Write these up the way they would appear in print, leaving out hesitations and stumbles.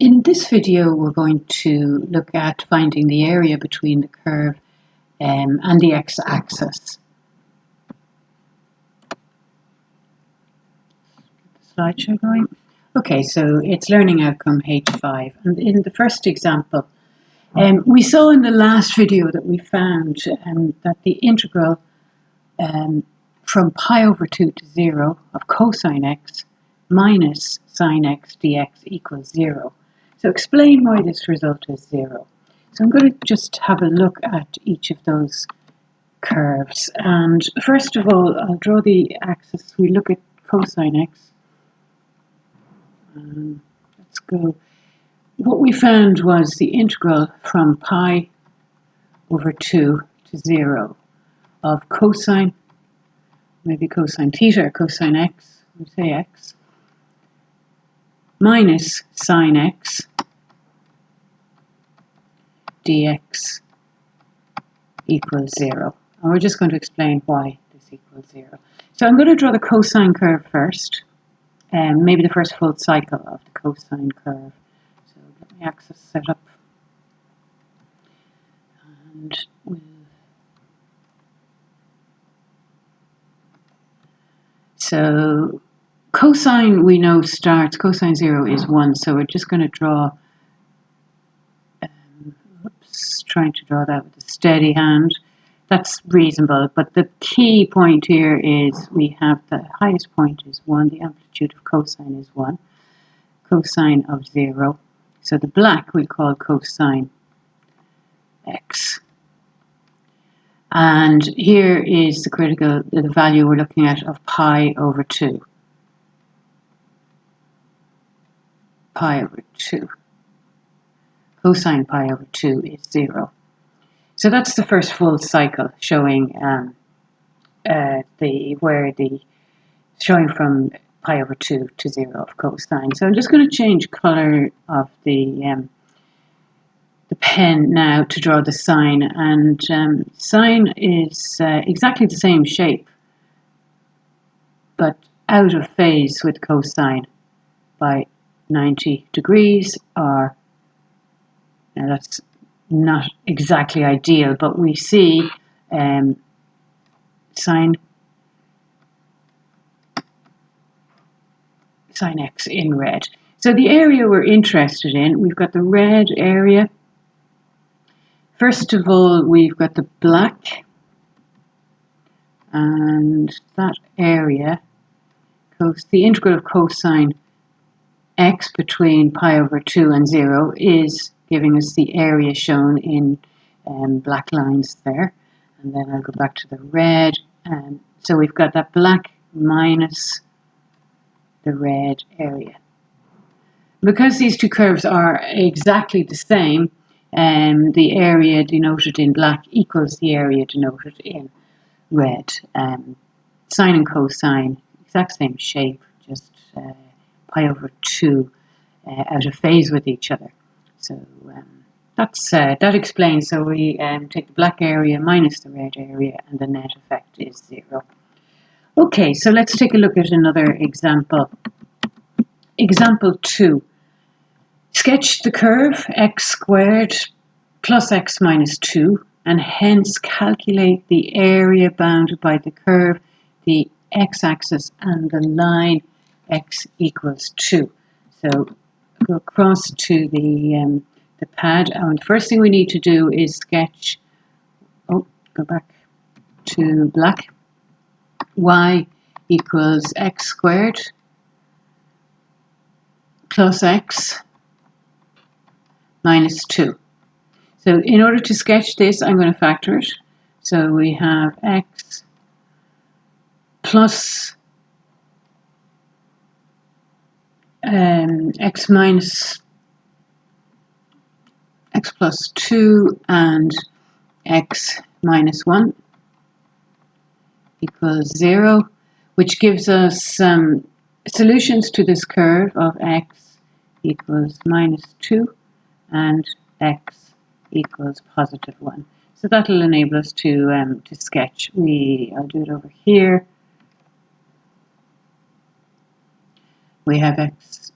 In this video, we're going to look at finding the area between the curve and the x-axis. Slideshow going. Okay, so it's learning outcome H5. And in the first example, we saw in the last video that we found that the integral from pi over 2 to 0 of cosine x minus sine x dx equals 0. So explain why this result is 0. So I'm going to just have a look at each of those curves. And first of all, I'll draw the axis. We look at cosine x. Let's go. What we found was the integral from pi over 2 to 0 of cosine, maybe cosine theta or cosine x, we say x, minus sine x dx equals 0. And we're just going to explain why this equals 0. So I'm going to draw the cosine curve first, maybe the first full cycle of the cosine curve. So get my axis set up, and so cosine we know starts, cosine 0 is 1, so we're just going to draw, trying to draw that with a steady hand. That's reasonable, but the key point here is we have the highest point is 1, the amplitude of cosine is 1, cosine of 0. So the black we call cosine x. And here is the value we're looking at of pi over 2. Pi over 2. Cosine pi over 2 is 0. So that's the first full cycle showing showing from pi over 2 to 0 of cosine. So I'm just going to change color of the pen now to draw the sine, and sine is exactly the same shape but out of phase with cosine by 90 degrees, or now that's not exactly ideal, but we see sine x in red. So the area we're interested in, we've got the red area. First of all, we've got the black, and that area, the integral of cosine x between pi over 2 and 0 is giving us the area shown in black lines there. And then I'll go back to the red, and so we've got that black minus the red area. Because these two curves are exactly the same, the area denoted in black equals the area denoted in red. Sine and cosine, exact same shape, just pi over 2 out of phase with each other. So that explains. So we take the black area minus the red area, and the net effect is 0. Okay, so let's take a look at another example. Example 2. Sketch the curve x squared plus x minus 2, and hence calculate the area bounded by the curve, the x-axis, and the line x equals 2. So go across to the pad, and the first thing we need to do is sketch, go back to black, y equals x squared plus x minus 2. So in order to sketch this, I'm going to factor it. So we have x plus x plus 2 and x minus 1 equals 0, which gives us solutions to this curve of x equals minus 2 and x equals positive 1. So that will enable us to sketch. I'll do it over here. We have x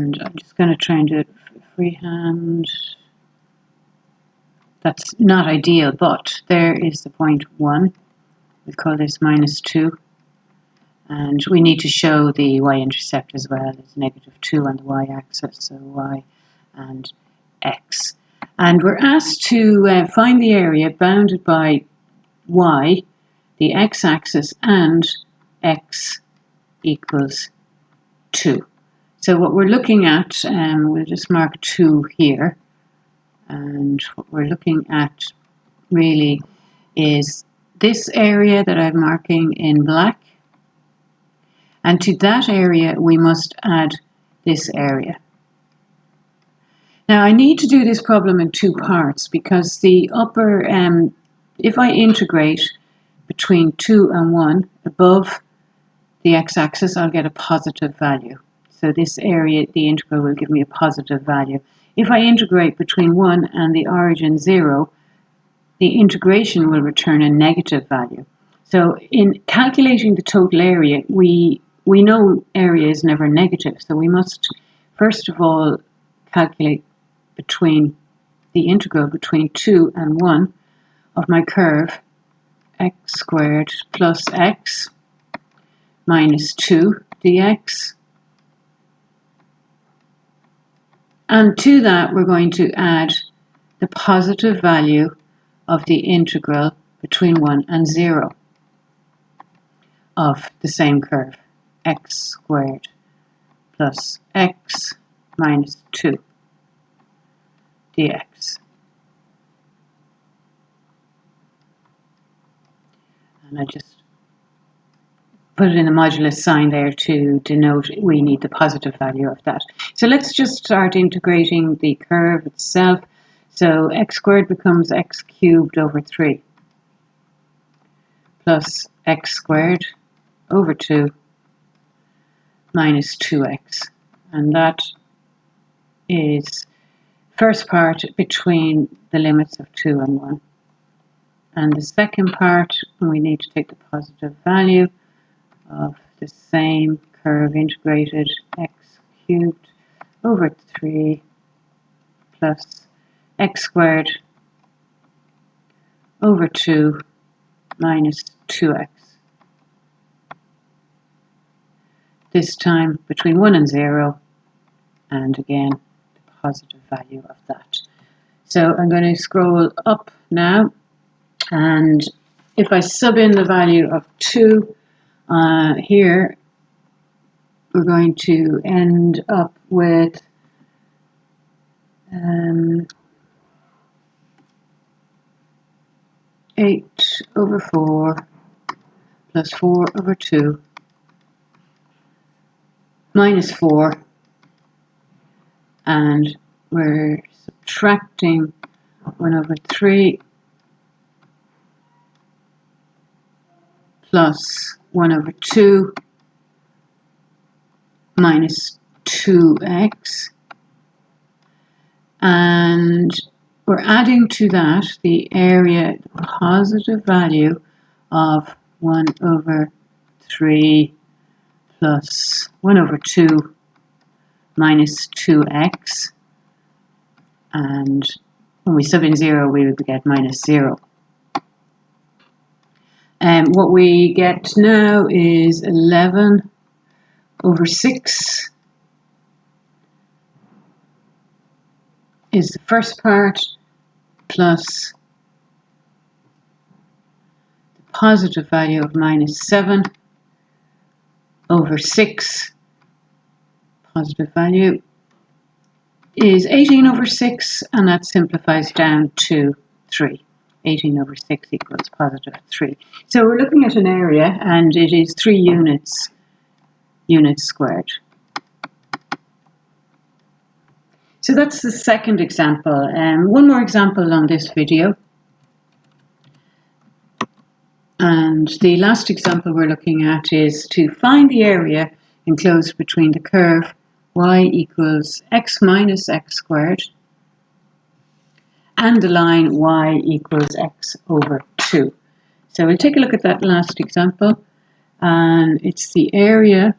And I'm just going to try and do it freehand. That's not ideal, but there is the point 1. We call this -2. And we need to show the y-intercept as well. It's -2 on the y-axis, so y and x. And we're asked to find the area bounded by y, the x-axis, and x equals 2. So what we're looking at, we'll just mark 2 here, and what we're looking at really is this area that I'm marking in black, and to that area we must add this area. Now I need to do this problem in 2 parts because the upper, if I integrate between 2 and 1 above the x-axis, I'll get a positive value. So this area, the integral, will give me a positive value. If I integrate between 1 and the origin 0, the integration will return a negative value. So in calculating the total area, we know area is never negative. So we must first of all calculate between the integral between 2 and 1 of my curve x squared plus x minus 2 dx. And to that we're going to add the positive value of the integral between 1 and 0 of the same curve, x squared plus x minus 2 dx. And I just put it in the modulus sign there to denote we need the positive value of that. So let's just start integrating the curve itself. So x squared becomes x cubed over 3 plus x squared over 2 minus 2x. And that is first part between the limits of 2 and 1. And the second part, we need to take the positive value of the same curve integrated, x cubed over 3 plus x squared over 2 minus 2x. This time between 1 and 0, and again the positive value of that. So I'm going to scroll up now, and if I sub in the value of 2 here, we're going to end up with 8 over 4 plus 4 over 2 minus 4, and we're subtracting 1 over 3 plus 1 over 2 minus 2x, and we're adding to that the area, the positive value of 1 over 3 plus 1 over 2 minus 2x, and when we sub in 0 we would get minus 0. And what we get now is 11 over 6 is the first part, plus the positive value of minus 7 over 6, positive value, is 18 over 6, and that simplifies down to 3. 18 over 6 equals positive 3. So we're looking at an area, and it is 3 units squared. So that's the second example. One more example on this video. And the last example we're looking at is to find the area enclosed between the curve y equals x minus x squared and the line y equals x over 2. So we'll take a look at that last example, and it's the area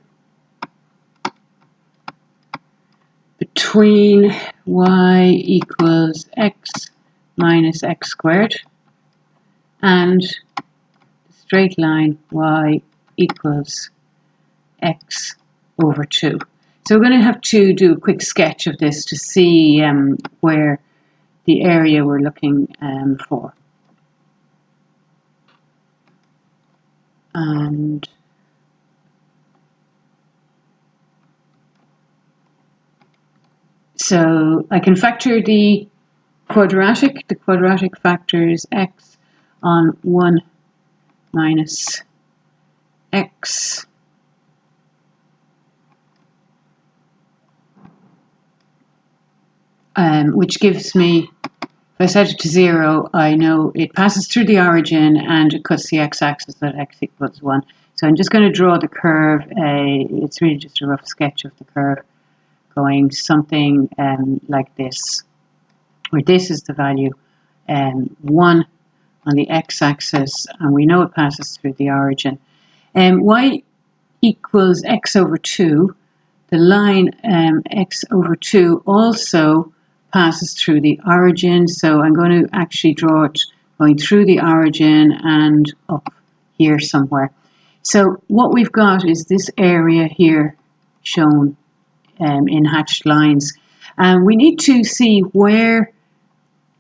between y equals x minus x squared and the straight line y equals x over 2. So we're going to have to do a quick sketch of this to see where the area we're looking for. And so I can factor the quadratic. The quadratic factors x on 1 minus x which gives me, if I set it to 0, I know it passes through the origin and it cuts the x-axis at x equals 1. So I'm just going to draw the curve. It's really just a rough sketch of the curve going something like this, where this is the value 1 on the x-axis, and we know it passes through the origin. Y equals x over 2. The line x over 2 also passes through the origin, so I'm going to actually draw it going through the origin and up here somewhere. So what we've got is this area here shown in hatched lines, and we need to see where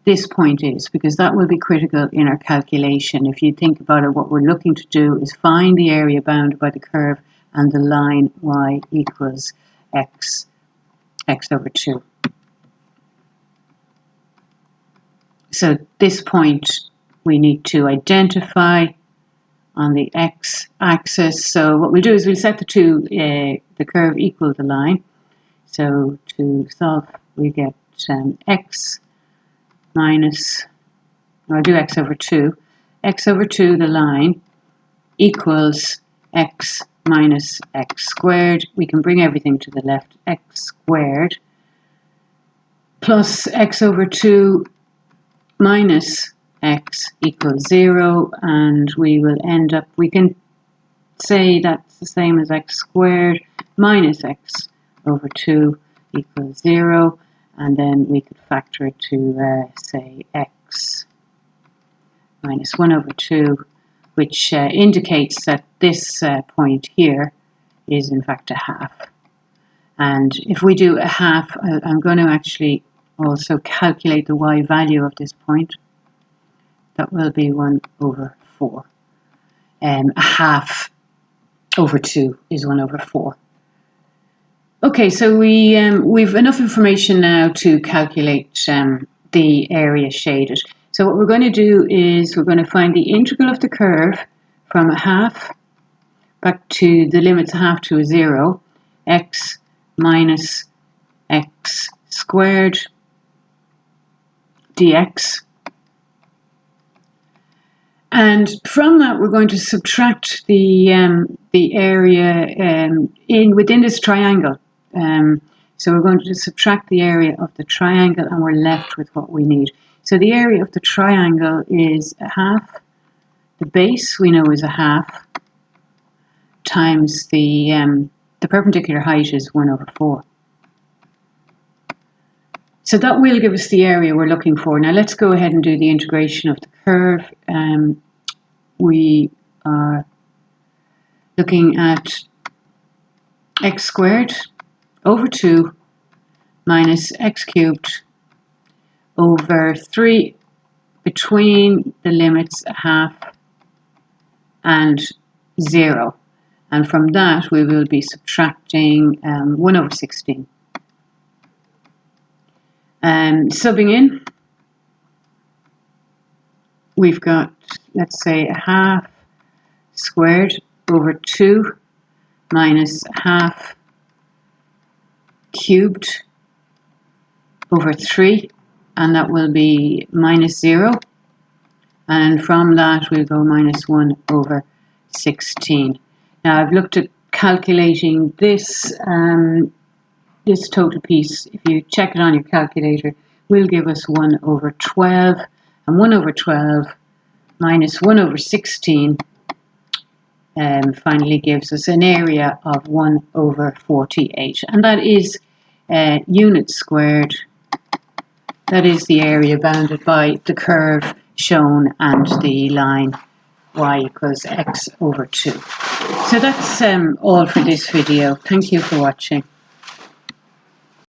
this point is, because that will be critical in our calculation. If you think about it, what we're looking to do is find the area bounded by the curve and the line y equals x over 2. So this point we need to identify on the x-axis. So what we'll do is we'll set the curve equal the line. So to solve, we get x minus, I'll do x over 2. X over 2, the line, equals x minus x squared. We can bring everything to the left. X squared plus x over 2 minus x equals 0, and we will end up, we can say that's the same as x squared minus x over 2 equals 0, and then we could factor it to say x minus 1 over 2, which indicates that this point here is in fact a half. And if we do a half, I'm going to actually also calculate the y value of this point. That will be 1 over 4. A half over 2 is 1 over 4. Okay, so we've enough information now to calculate the area shaded. So what we're going to do is we're going to find the integral of the curve from a half back to the limits a half to a 0, x minus x squared dx. And from that, we're going to subtract the area within this triangle. So we're going to subtract the area of the triangle, and we're left with what we need. So the area of the triangle is a half. The base we know is a half times the perpendicular height is 1 over 4. So that will give us the area we're looking for. Now let's go ahead and do the integration of the curve. We are looking at x squared over 2 minus x cubed over 3 between the limits a half and 0. And from that we will be subtracting 1 over 16. Subbing in, we've got, let's say, a half squared over 2 minus a half cubed over 3, and that will be minus 0. And from that we'll go minus 1 over 16. Now I've looked at calculating this this total piece. If you check it on your calculator, will give us 1 over 12, and 1 over 12 minus 1 over 16 finally gives us an area of 1 over 48, and that is units squared. That is the area bounded by the curve shown and the line y equals x over 2. So that's all for this video. Thank you for watching.